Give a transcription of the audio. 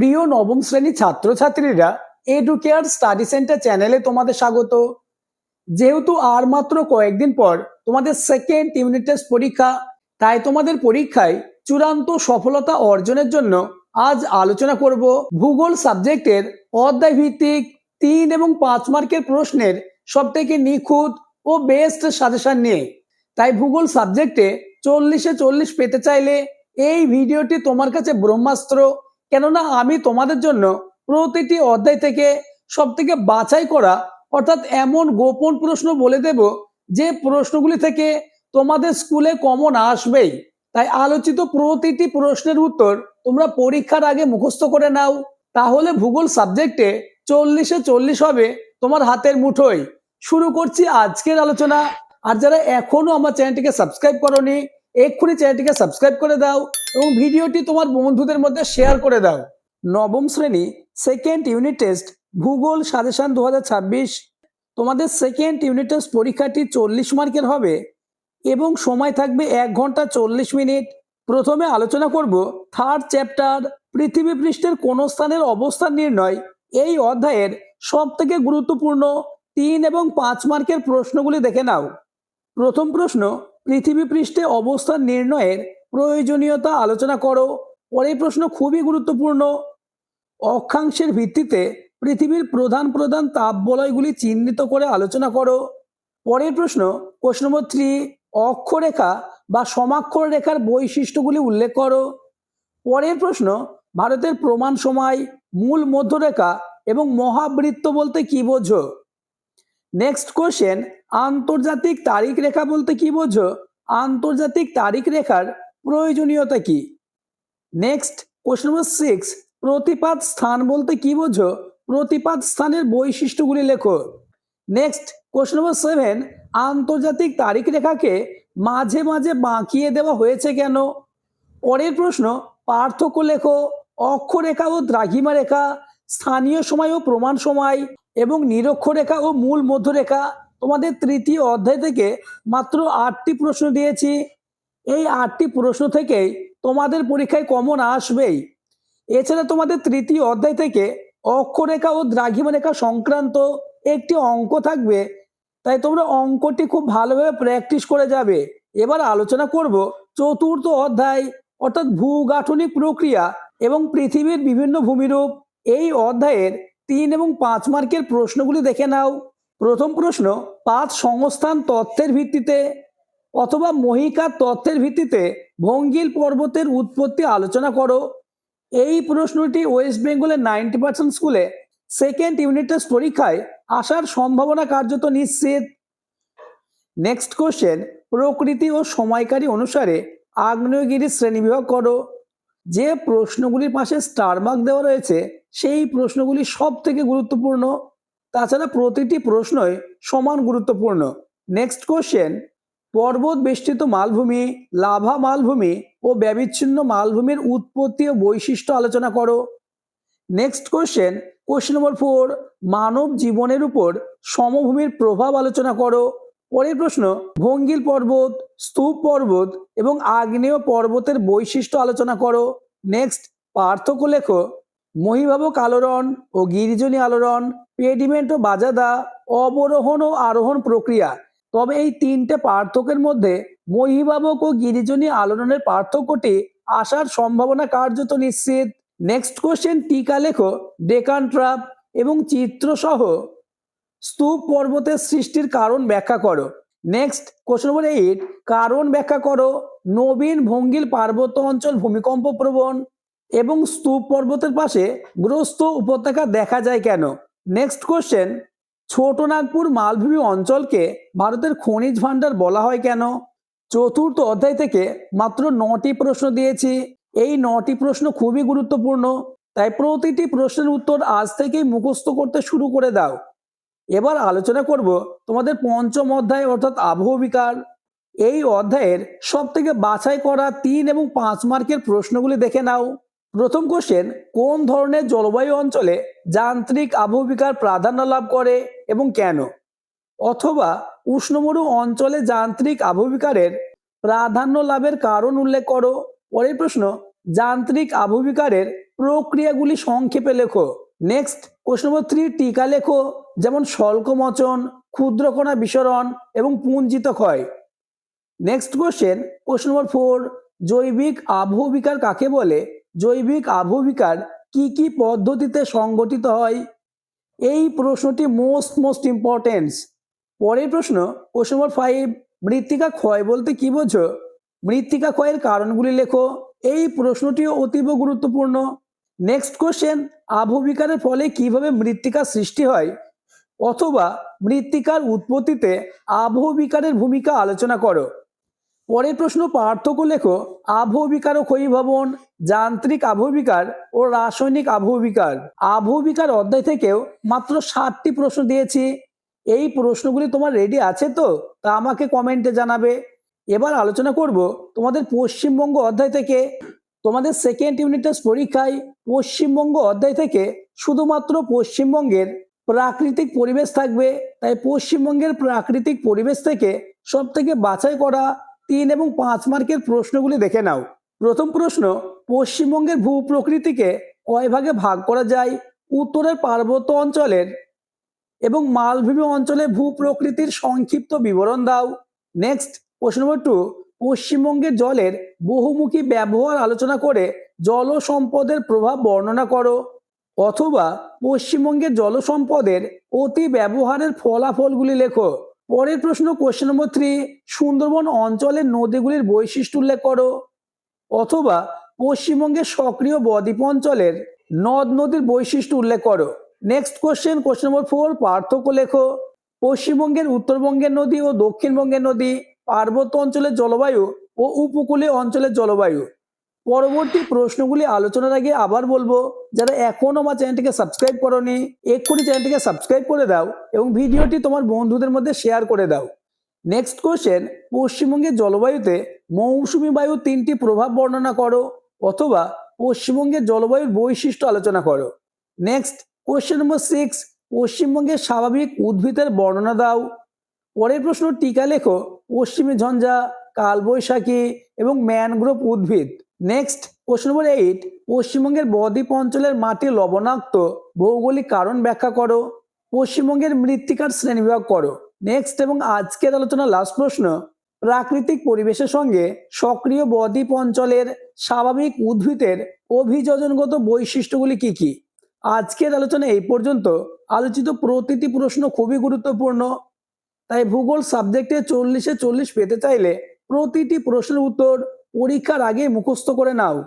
প্রিয় নবম শ্রেণীর ছাত্রছাত্রীরা, এডুকেয়ার স্টাডি সেন্টার চ্যানেলে তোমাদের স্বাগত। যেহেতু আর মাত্র কয়েকদিন পর তোমাদের সেকেন্ড ইউনিট টেস্ট পরীক্ষা, তাই তোমাদের পরীক্ষায় চূড়ান্ত সফলতা অর্জনের জন্য আজ আলোচনা করব ভূগোল সাবজেক্টের অধ্যায় ভিত্তিক 3 এবং 5 মার্কের প্রশ্নের সবথেকে নিখুঁত ও বেস্ট সাজেশন নিয়ে। তাই ভূগোল সাবজেক্টে 40-এ 40 পেতে চাইলে এই ভিডিওটি তোমার কাছে ব্রহ্মাস্ত্র, কেননা আমি তোমাদের জন্য প্রতিটি অধ্যায় থেকে সবথেকে বাছাই করা অর্থাৎ এমন গোপন প্রশ্ন বলে দেব যে প্রশ্নগুলি থেকে তোমাদের স্কুলে কমন আসবেই। তাই আলোচিত প্রতিটি প্রশ্নের উত্তর তোমরা পরীক্ষার আগে মুখস্থ করে নাও, তাহলে ভূগোল সাবজেক্টে 40-এ 40 হবে তোমার হাতের মুঠোয়। শুরু করছি আজকের আলোচনা। আর যারা এখনো আমার চ্যানেলটিকে সাবস্ক্রাইব করোনি, এক্ষুনি চ্যানেলটিকে সাবস্ক্রাইব করে দাও এবং ভিডিওটি তোমার বন্ধুদের মধ্যে শেয়ার করে দাও। নবম শ্রেণী সেকেন্ড ইউনিট টেস্ট ভূগোল সাজেশন 2026। তোমাদের সেকেন্ড ইউনিট টেস্ট পরীক্ষাটি 40 মার্কের হবে এবং সময় থাকবে 1 ঘন্টা 40 মিনিট। প্রথমে আলোচনা করব থার্ড চ্যাপ্টার পৃথিবী পৃষ্ঠের কোন স্থানের অবস্থান নির্ণয়। এই অধ্যায়ের সব থেকে গুরুত্বপূর্ণ 3 এবং 5 মার্কের প্রশ্নগুলি দেখে নাও। প্রথম প্রশ্ন, পৃথিবী পৃষ্ঠে অবস্থান নির্ণয়ের প্রয়োজনীয়তা আলোচনা করো। পরের প্রশ্ন খুবই গুরুত্বপূর্ণ, অক্ষাংশের ভিত্তিতে পৃথিবীর প্রধান প্রধান তাপবলয়গুলি চিহ্নিত করে আলোচনা করো। পরের প্রশ্ন কোশ্চেন নম্বর 3, অক্ষরেখা বা সমাক্ষর রেখার বৈশিষ্ট্যগুলি উল্লেখ করো। পরের প্রশ্ন, ভারতের প্রমাণ সময়, মূল মধ্যরেখা এবং মহাবৃত্ত বলতে কি বোঝো। নেক্সট কোশ্চেন, আন্তর্জাতিক তারিখ রেখা বলতে কি বোঝো। আন্তর্জাতিক তারিখ রেখার প্রয়োজনীয়তা কি। নেক্সট কোশ্চেন নম্বর 6, প্রতিপাত স্থান বলতে কি বোঝো। প্রতিপাত স্থানের বৈশিষ্ট্যগুলি লেখো। নেক্সট কোশ্চেন নম্বর 7, আন্তর্জাতিক তারিখ রেখাকে মাঝে মাঝে বাঁকিয়ে দেওয়া হয়েছে কেন। পরের প্রশ্ন, পার্থক্য লেখো। অক্ষরেখা ও দ্রাঘিমা রেখা, স্থানীয় সময় ও প্রমাণ সময় এবং নিরক্ষরেখা ও মূল মধ্যরেখা। তোমাদের তৃতীয় অধ্যায় থেকে মাত্র 8টি প্রশ্ন দিয়েছি। এই 8টি প্রশ্ন থেকেই তোমাদের পরীক্ষায় কমন আসবেই। এছাড়া তোমাদের তৃতীয় অধ্যায় থেকে অক্ষরেখা ও দ্রাঘিমা রেখা সংক্রান্ত একটি অঙ্ক থাকবে, তাই তোমরা অঙ্কটি খুব ভালোভাবে প্র্যাকটিস করে যাবে। এবার আলোচনা করব চতুর্থ অধ্যায় অর্থাৎ ভূগাঠনিক প্রক্রিয়া এবং পৃথিবীর বিভিন্ন ভূমিরূপ। এই অধ্যায়ের 3 এবং 5 মার্কের প্রশ্নগুলি দেখে নাও। প্রথম প্রশ্ন, পাঁচ সংস্থান তথ্যের ভিত্তিতে অথবা মহিকার তথ্যের ভিত্তিতে ভঙ্গিল পর্বতের উৎপত্তি আলোচনা করো। এই প্রশ্নটি ওয়েস্ট বেঙ্গলের 90% স্কুলে সেকেন্ড ইউনিট টেস্ট পরীক্ষায় আসার সম্ভাবনা কার্যত নিশ্চিত। নেক্সট কোশ্চেন, প্রকৃতি ও সময়কারী অনুসারে আগ্নেয়গিরির শ্রেণীবিভাগ করো। যে প্রশ্নগুলির পাশে স্টার মার্ক দেওয়া রয়েছে সেই প্রশ্নগুলি সব থেকে গুরুত্বপূর্ণ, তাছাড়া প্রতিটি প্রশ্নই সমান গুরুত্বপূর্ণ। নেক্সট কোশ্চেন, পর্বত বেষ্টিত মালভূমি, লাভা মালভূমি ও ব্যবিচ্ছিন্ন মালভূমির উৎপত্তি ও বৈশিষ্ট্য আলোচনা করো। নেক্সট কোশ্চেন, কোশ্চেন নম্বর 4, মানব জীবনের উপর সমভূমির প্রভাব আলোচনা করো। পরের প্রশ্ন, ভঙ্গিল পর্বত, স্তূপ পর্বত এবং আগ্নেয় পর্বতের বৈশিষ্ট্য আলোচনা করো। নেক্সট, পার্থক্য লেখো। মহীভাবক আলোড়ন ও গিরিজনী আলোড়ন, পেডিমেন্ট ও বাজাদা, অবরোহণ ও আরোহণ প্রক্রিয়া। তবে এই 3টে পার্থক্যের মধ্যে মহীভাবক ও গিরিজনী আলোড়নের পার্থক্যটি আসার সম্ভাবনা কার্যত নিশ্চিত। নেক্সট কোশ্চেন, টিকা লেখো। ডেকান ট্রাপ এবং চিত্র সহ স্তূপ পর্বতের সৃষ্টির কারণ ব্যাখ্যা করো। নেক্সট কোশ্চেন নম্বর 8, কারণ ব্যাখ্যা করো। নবীন ভঙ্গিল পার্বত্য অঞ্চল ভূমিকম্প প্রবণ এবং স্তূপ পর্বতের পাশে গ্রস্ত উপত্যকা দেখা যায় কেন। নেক্সট কোশ্চেন, ছোটনাগপুর মালভূমি অঞ্চলকে ভারতের খনিজ ভাণ্ডার বলা হয় কেন। চতুর্থ অধ্যায় থেকে মাত্র 9টি প্রশ্ন দিয়েছি। এই 9টি প্রশ্ন খুবই গুরুত্বপূর্ণ, তাই প্রতিটি প্রশ্নের উত্তর আজ থেকেই মুখস্থ করতে শুরু করে দাও। এবার আলোচনা করব তোমাদের পঞ্চম অধ্যায় অর্থাৎ আবহবিকার। এই অধ্যায়ের সব থেকে বাছাই করা 3 এবং 5 মার্কের প্রশ্নগুলি দেখে নাও। প্রথম কোশ্চেন, কোন ধরনের জলবায়ু অঞ্চলে যান্ত্রিক আবহবিকার প্রাধান্য লাভ করে এবং কেন। অথবা উষ্ণমরু অঞ্চলে যান্ত্রিক আবহবিকারের প্রাধান্য লাভের কারণ উল্লেখ করো। পরের প্রশ্ন, যান্ত্রিক আবহবিকারের প্রক্রিয়াগুলি সংক্ষেপে লেখো। নেক্সট কোশ্চেন নম্বর 3, টিকা লেখো, যেমন স্বল্পমোচন, ক্ষুদ্রকণা বিসরণ এবং পুঞ্জিত ক্ষয়। নেক্সট কোশ্চেন নম্বর 4, জৈবিক আবহবিকার কাকে বলে? জৈবিক আবহবিকার কি কি পদ্ধতিতে সংগঠিত হয়? এই প্রশ্নটি মোস্ট ইম্পর্টেন্স। পরের প্রশ্ন কোশ্চেন নম্বর 5, মৃত্তিকা ক্ষয় বলতে কি বোঝো? মৃত্তিকা ক্ষয়ের কারণগুলি লেখো। এই প্রশ্নটিও অতীব গুরুত্বপূর্ণ। নেক্সট কোশ্চেন, আবহবিকারের ফলে কিভাবে মৃত্তিকা সৃষ্টি হয়, অথবা মৃত্তিকার উৎপত্তিতে আবহবিকারের ভূমিকা আলোচনা করো। পরের প্রশ্ন, পার্থক্য লেখো। আবহবিকার ও ক্ষয়ীভবন, যান্ত্রিক আবহবিকার ও রাসায়নিক আবহবিকার। আবহবিকার অধ্যায় থেকেও মাত্র 7টি প্রশ্ন দিয়েছি। এই প্রশ্নগুলি তোমার রেডি আছে তো? তা আমাকে কমেন্টে জানাবে। এবার আলোচনা করব তোমাদের পশ্চিমবঙ্গ অধ্যায় থেকে। তোমাদের সেকেন্ড ইউনিট টেস্ট পরীক্ষায় পশ্চিমবঙ্গ অধ্যায় থেকে শুধুমাত্র পশ্চিমবঙ্গের প্রাকৃতিক পরিবেশ থাকবে। তাই পশ্চিমবঙ্গের প্রাকৃতিক পরিবেশ থেকে সব থেকে বাছাই করা 3 এবং 5 মার্কের প্রশ্নগুলি দেখে নাও। প্রথম প্রশ্ন, পশ্চিমবঙ্গের ভূপ্রকৃতিকে কয় ভাগে ভাগ করা যায়? উত্তরের পার্বত্য অঞ্চলের এবং মালভূমি অঞ্চলে ভূপ্রকৃতির সংক্ষিপ্ত বিবরণ দাও। নেক্সট কোশ্চেন নম্বর 2, পশ্চিমবঙ্গের জলের বহুমুখী ব্যবহার আলোচনা করে জল সম্পদের প্রভাব বর্ণনা করো, অথবা পশ্চিমবঙ্গের জল সম্পদের অতি ব্যবহারের ফলাফলগুলি লেখো। পরের প্রশ্ন কোশ্চেন নম্বর 3, সুন্দরবন অঞ্চলের নদীগুলির বৈশিষ্ট্য উল্লেখ করো, অথবা পশ্চিমবঙ্গের সক্রিয় বদ্বীপ অঞ্চলের নদ নদীর বৈশিষ্ট্য উল্লেখ করো। নেক্সট কোশ্চেন নম্বর 4, পার্থক্য লেখো। পশ্চিমবঙ্গের উত্তরবঙ্গের নদী ও দক্ষিণবঙ্গের নদী, পার্বত্য অঞ্চলের জলবায়ু ও উপকূলীয় অঞ্চলের জলবায়ু। পরবর্তী প্রশ্নগুলি আলোচনার আগে আবার বলবো, যারা এখনো আমার চ্যানেলটিকে সাবস্ক্রাইব করোনি, এক্ষুনি চ্যানেলটিকে সাবস্ক্রাইব করে দাও এবং ভিডিওটি তোমার বন্ধুদের মধ্যে শেয়ার করে দাও। নেক্সট কোশ্চেন, পশ্চিমবঙ্গের জলবায়ুতে মৌসুমী বায়ুর 3টি প্রভাব বর্ণনা করো, অথবা পশ্চিমবঙ্গের জলবায়ুর বৈশিষ্ট্য আলোচনা করো। নেক্সট কোশ্চেন নম্বর 6, পশ্চিমবঙ্গের স্বাভাবিক উদ্ভিদের বর্ণনা দাও। পরের প্রশ্ন, টিকা লেখো, পশ্চিমী ঝঞ্ঝা, কালবৈশাখী এবং ম্যানগ্রোভ উদ্ভিদ। নেক্সট কোশ্চেন নম্বর 8, পশ্চিমবঙ্গের বদ্বীপ অঞ্চলের মাটি লবণাক্ত, ভৌগোলিক কারণ ব্যাখ্যা করো। পশ্চিমবঙ্গের মৃত্তিকার শ্রেণীবিভাগ করো। নেক্সট এবং আজকের আলোচনা লাস্ট প্রশ্ন, প্রাকৃতিক পরিবেশের সঙ্গে সক্রিয় বদ্বীপ অঞ্চলের স্বাভাবিক উদ্ভিদের অভিযোজনগত বৈশিষ্ট্যগুলি কি কি? আজকের আলোচনা এই পর্যন্ত। আলোচিত প্রতিটি প্রশ্ন খুবই গুরুত্বপূর্ণ, তাই ভূগোল সাবজেক্টে 40-এ 40 পেতে চাইলে প্রতিটি প্রশ্নের উত্তর পরীক্ষার আগে মুখস্থ করে নাও।